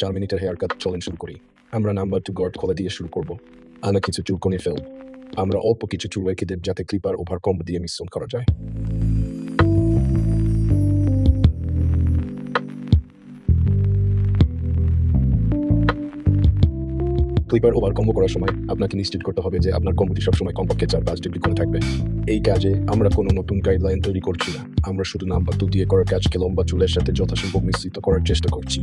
4 মিনিটের hair cut challenge শুরু করি। আমরা নাম্বার 2 গার্ড খোলা দিয়ে শুরু করব। আমরা কিছু চুল কনে ফেলব। আমরা অল্প কিছু চুল রেখে দেব যাতে ক্লিপার ওভার কম্বো দিয়ে মিশ্রণ করা যায়। ক্লিপার ওভার কম্বো করার সময় আপনাকে নিশ্চিত করতে হবে যে আপনার কম্বোটি সবসময় কমপক্ষে 4-5 ডিগ্রি করে থাকবে। এই কাজে আমরা কোনো নতুন গাইডলাইন তৈরি করছি না। আমরা শুধু নাম্বার 2 দিয়ে করার কাজকে লম্বা চুলের সাথে যথাসম্ভব মিশ্রিত করার চেষ্টা করছি।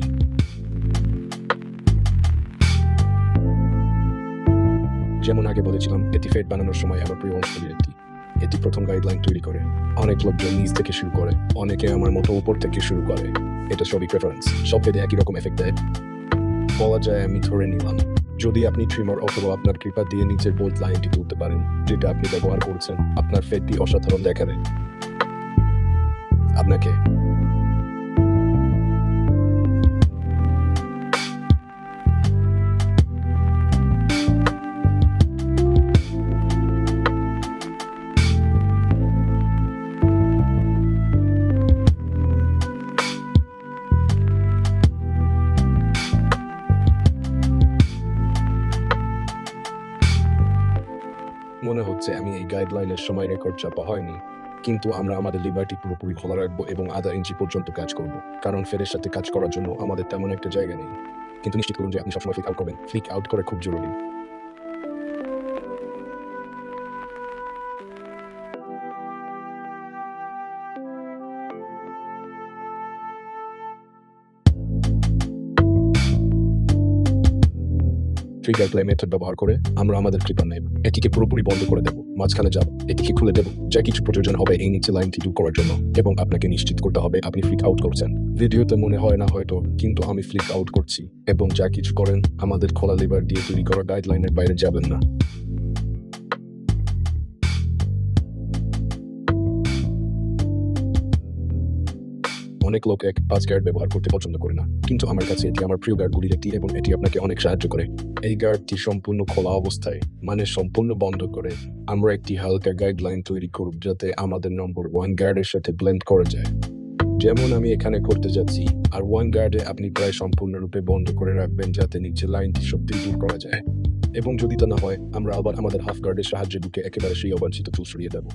যেমন আগে বলেছিলাম, এটি ফেড বানানোর সময় আমার প্রিয় অংশগুলির একটি। এটি প্রথম গাইডলাইন তৈরি করে। অনেক লোকজন নিচ থেকে শুরু করে, অনেকে আমার মতো উপর থেকে শুরু করে। এটা সবই প্রেফারেন্স, সব ফেডে একই রকম এফেক্ট দেয়। বলা যায় আমি ধরে নিলাম, যদি আপনি ট্রিমার অথবা আপনার ক্লিপার দিয়ে নিচের বোল্ড লাইনটি তুলতে পারেন যেটা আপনি ব্যবহার করছেন, আপনার ফেডটি অসাধারণ দেখাবে। আপনাকে মনে হচ্ছে আমি এই গাইডলাইনের সময় রেকর্ড চাপা হয়নি, কিন্তু আমরা আমাদের লিবার্টি পুরোপুরি খোলা রাখবো এবং আধা ইঞ্চি পর্যন্ত কাজ করব, কারণ ফেডের সাথে কাজ করার জন্য আমাদের তেমন একটা জায়গা নেই। কিন্তু নিশ্চিত করুন যে আপনি সবসময় ফ্লিক আউট করবেন। ফ্লিক আউট করা খুব জরুরি। ট্রিগার প্লে মেথড ব্যবহার করে আমরা আমাদের ক্লিপার নেব, এটিকে পুরোপুরি বন্ধ করে দেব, মাঝখানে যাব, এটিকে খুলে দেব, যা কিছু প্রয়োজন হবে এই নিচে লাইনটি দূর করার জন্য, এবং আপনাকে নিশ্চিত করতে হবে আপনি ফ্লিক আউট করছেন। ভিডিওতে মনে হয় না হয়তো, কিন্তু আমি ফ্লিক আউট করছি, এবং যা কিছু করেন আমাদের খোলা লিভার দিয়ে তৈরি করা গাইডলাইনের বাইরে যাবেন না। অনেক লোক 1-5 গার্ড ব্যবহার করতে পছন্দ করে না, কিন্তু আমার কাছে এটি আমার প্রিয় গার্ডগুলির একটি এবং এটি আপনাকে অনেক সাহায্য করে। এই গার্ডটি সম্পূর্ণ খোলা অবস্থায়, মানে সম্পূর্ণ বন্ধ করে আমরা একটি হালকা গাইডলাইন তৈরি করব যাতে আমাদের নম্বর 1 গার্ডের সাথে ব্লেন্ড করা যায়, যেমন আমি এখানে করতে যাচ্ছি। আর 1 গার্ডে আপনি প্রায় সম্পূর্ণরূপে বন্ধ করে রাখবেন যাতে নিচে লাইনটি সত্যি দূর করা যায়, এবং যদি তা না হয় আমরা আবার আমাদের হাফ গার্ডের সাহায্যে ঢুকে একেবারে সেই অবাঞ্ছিত চুল সরিয়ে দেব।